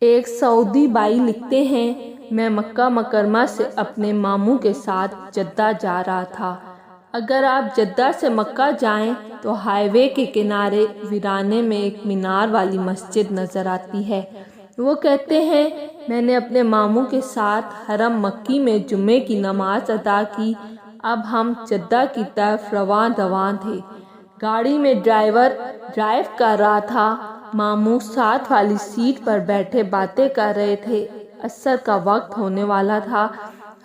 ایک سعودی بائی لکھتے ہیں، میں مکہ مکرمہ سے اپنے ماموں کے ساتھ جدہ جا رہا تھا۔ اگر آپ جدہ سے مکہ جائیں تو ہائی وے کے کنارے ویرانے میں ایک مینار والی مسجد نظر آتی ہے۔ وہ کہتے ہیں، میں نے اپنے ماموں کے ساتھ حرم مکی میں جمعے کی نماز ادا کی۔ اب ہم جدہ کی طرف رواں تھے۔ گاڑی میں ڈرائیور ڈرائیو کر رہا تھا، ماموں ساتھ والی سیٹ پر بیٹھے باتیں کر رہے تھے۔ عصر کا وقت ہونے والا تھا۔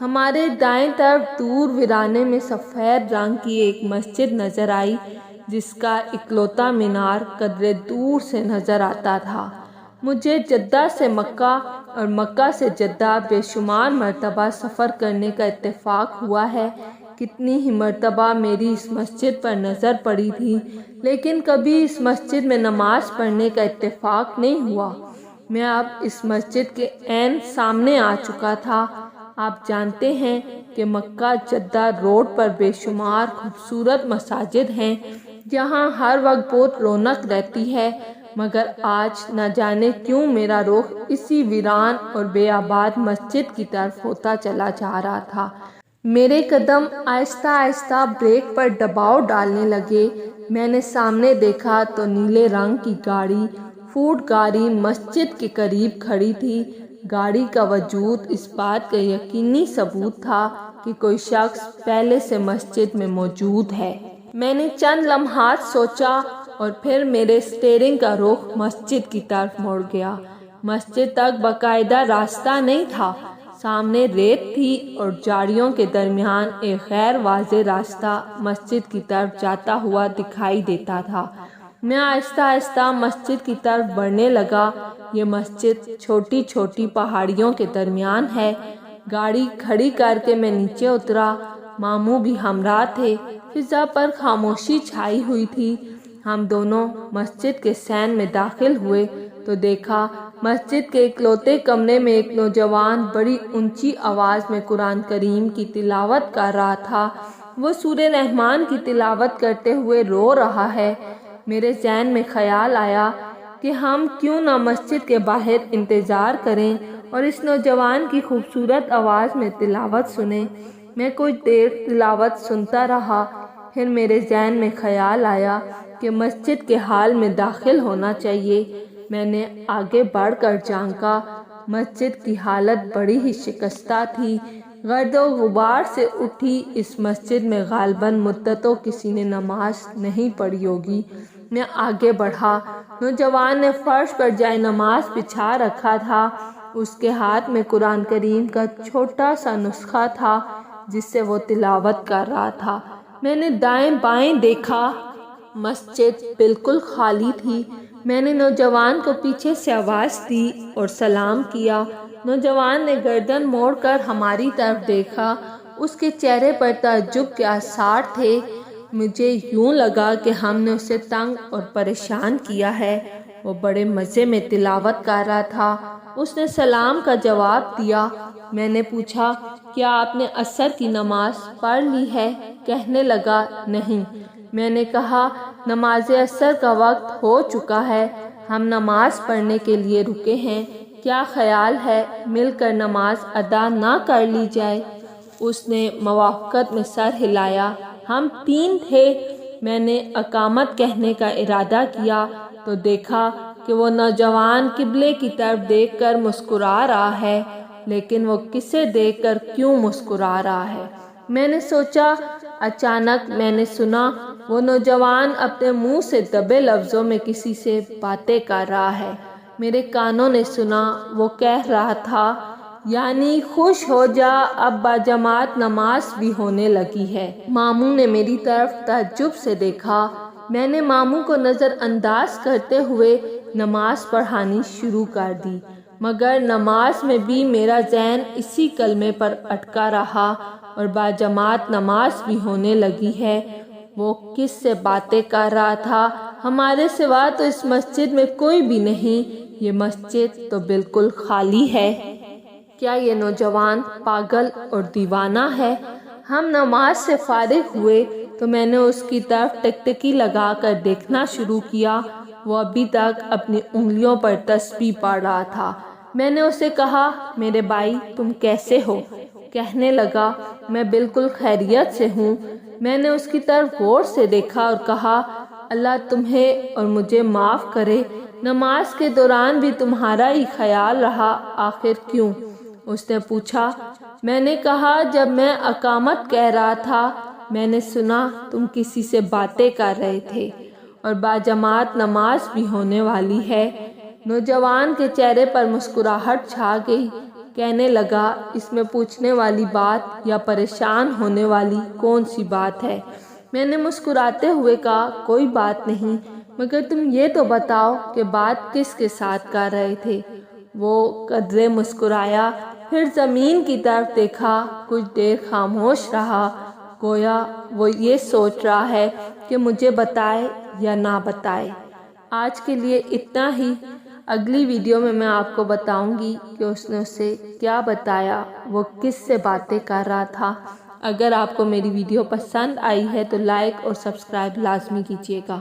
ہمارے دائیں طرف دور ویرانے میں سفید رنگ کی ایک مسجد نظر آئی، جس کا اکلوتا مینار قدرے دور سے نظر آتا تھا۔ مجھے جدہ سے مکہ اور مکہ سے جدہ بے شمار مرتبہ سفر کرنے کا اتفاق ہوا ہے۔ کتنی ہی مرتبہ میری اس مسجد پر نظر پڑی تھی، لیکن کبھی اس مسجد میں نماز پڑھنے کا اتفاق نہیں ہوا۔ میں اب اس مسجد کے عین سامنے آ چکا تھا۔ آپ جانتے ہیں کہ مکہ جدہ روڈ پر بے شمار خوبصورت مساجد ہیں، جہاں ہر وقت بہت رونق رہتی ہے، مگر آج نہ جانے کیوں میرا رخ اسی ویران اور بے آباد مسجد کی طرف ہوتا چلا جا رہا تھا۔ میرے قدم آہستہ آہستہ بریک پر دباؤ ڈالنے لگے۔ میں نے سامنے دیکھا تو نیلے رنگ کی گاڑی، فورڈ گاڑی مسجد کے قریب کھڑی تھی۔ گاڑی کا وجود اس بات کا یقینی ثبوت تھا کہ کوئی شخص پہلے سے مسجد میں موجود ہے۔ میں نے چند لمحات سوچا اور پھر میرے اسٹیئرنگ کا رخ مسجد کی طرف مڑ گیا۔ مسجد تک باقاعدہ راستہ نہیں تھا، سامنے ریت تھی اور جھاڑیوں کے درمیان ایک غیر واضح راستہ مسجد کی طرف جاتا ہوا دکھائی دیتا تھا۔ میں آہستہ آہستہ مسجد کی طرف بڑھنے لگا۔ یہ مسجد چھوٹی چھوٹی پہاڑیوں کے درمیان ہے۔ گاڑی کھڑی کر کے میں نیچے اترا، ماموں بھی ہمراہ تھے۔ فضا پر خاموشی چھائی ہوئی تھی۔ ہم دونوں مسجد کے صحن میں داخل ہوئے تو دیکھا مسجد کے اکلوتے کمرے میں ایک نوجوان بڑی اونچی آواز میں قرآن کریم کی تلاوت کر رہا تھا۔ وہ سورہ رحمان کی تلاوت کرتے ہوئے رو رہا ہے۔ میرے ذہن میں خیال آیا کہ ہم کیوں نہ مسجد کے باہر انتظار کریں اور اس نوجوان کی خوبصورت آواز میں تلاوت سنیں۔ میں کچھ دیر تلاوت سنتا رہا، پھر میرے ذہن میں خیال آیا کہ مسجد کے ہال میں داخل ہونا چاہیے۔ میں نے آگے بڑھ کر جھانکا۔ مسجد کی حالت بڑی ہی شکستہ تھی۔ گرد و غبار سے اٹھی اس مسجد میں غالباً مدتوں کسی نے نماز نہیں پڑھی ہوگی۔ میں آگے بڑھا۔ نوجوان نے فرش پر جائے نماز بچھا رکھا تھا۔ اس کے ہاتھ میں قرآن کریم کا چھوٹا سا نسخہ تھا جس سے وہ تلاوت کر رہا تھا۔ میں نے دائیں بائیں دیکھا، مسجد بالکل خالی تھی۔ میں نے نوجوان کو پیچھے سے آواز دی اور سلام کیا۔ نوجوان نے گردن موڑ کر ہماری طرف دیکھا۔ اس کے چہرے پر تعجب کے آثار تھے۔ مجھے یوں لگا کہ ہم نے اسے تنگ اور پریشان کیا ہے۔ وہ بڑے مزے میں تلاوت کر رہا تھا۔ اس نے سلام کا جواب دیا۔ میں نے پوچھا، کیا آپ نے عصر کی نماز پڑھ لی ہے؟ کہنے لگا، نہیں۔ میں نے کہا، نماز عصر کا وقت ہو چکا ہے، ہم نماز پڑھنے کے لیے رکے ہیں، کیا خیال ہے مل کر نماز ادا نہ کر لی جائے؟ اس نے موافقت میں سر ہلایا۔ ہم 3 تھے۔ میں نے اقامت کہنے کا ارادہ کیا تو دیکھا کہ وہ نوجوان قبلے کی طرف دیکھ کر مسکرا رہا ہے، لیکن وہ کسے دیکھ کر کیوں مسکرا رہا ہے؟ میں نے سوچا۔ اچانک میں نے سنا وہ نوجوان اپنے منہ سے دبے لفظوں میں کسی سے باتیں کر رہا ہے۔ میرے کانوں نے سنا، وہ کہہ رہا تھا، یعنی خوش ہو جا، اب باجماعت نماز بھی ہونے لگی ہے۔ ماموں نے میری طرف تعجب سے دیکھا۔ میں نے ماموں کو نظر انداز کرتے ہوئے نماز پڑھانی شروع کر دی، مگر نماز میں بھی میرا ذہن اسی کلمے پر اٹکا رہا اور باجماعت نماز بھی ہونے لگی ہے۔ وہ کس سے باتیں کر رہا تھا؟ ہمارے سوا تو اس مسجد میں کوئی بھی نہیں، یہ مسجد تو بالکل خالی ہے۔ کیا یہ نوجوان پاگل اور دیوانہ ہے؟ ہم نماز سے فارغ ہوئے تو میں نے اس کی طرف ٹکٹکی لگا کر دیکھنا شروع کیا۔ وہ ابھی تک اپنی انگلیوں پر تسبیح پڑھ رہا تھا۔ میں نے اسے کہا میرے بھائی تم کیسے ہو؟ کہنے لگا میں بالکل خیریت سے ہوں۔ میں نے اس کی طرف غور سے دیکھا اور کہا اللہ تمہیں اور مجھے معاف کرے، نماز کے دوران بھی تمہارا ہی خیال رہا، آخر کیوں؟ اس نے پوچھا۔ میں نے کہا جب میں اقامت کہہ رہا تھا میں نے سنا تم کسی سے باتیں کر رہے تھے اور باجماعت نماز بھی ہونے والی ہے۔ نوجوان کے چہرے پر مسکراہٹ چھا گئی، کہنے لگا اس میں پوچھنے والی بات یا پریشان ہونے والی کون سی بات ہے؟ میں نے مسکراتے ہوئے کہا کوئی بات نہیں، مگر تم یہ تو بتاؤ کہ بات کس کے ساتھ کر رہے تھے؟ وہ قدرے مسکرایا، پھر زمین کی طرف دیکھا، کچھ دیر خاموش رہا، گویا وہ یہ سوچ رہا ہے کہ مجھے بتائے یا نہ بتائے۔ آج کے لیے اتنا ہی۔ اگلی ویڈیو میں آپ کو بتاؤں گی کہ اس نے اسے کیا بتایا، وہ کس سے باتیں کر رہا تھا۔ اگر آپ کو میری ویڈیو پسند آئی ہے تو لائک اور سبسکرائب لازمی کیجیے گا۔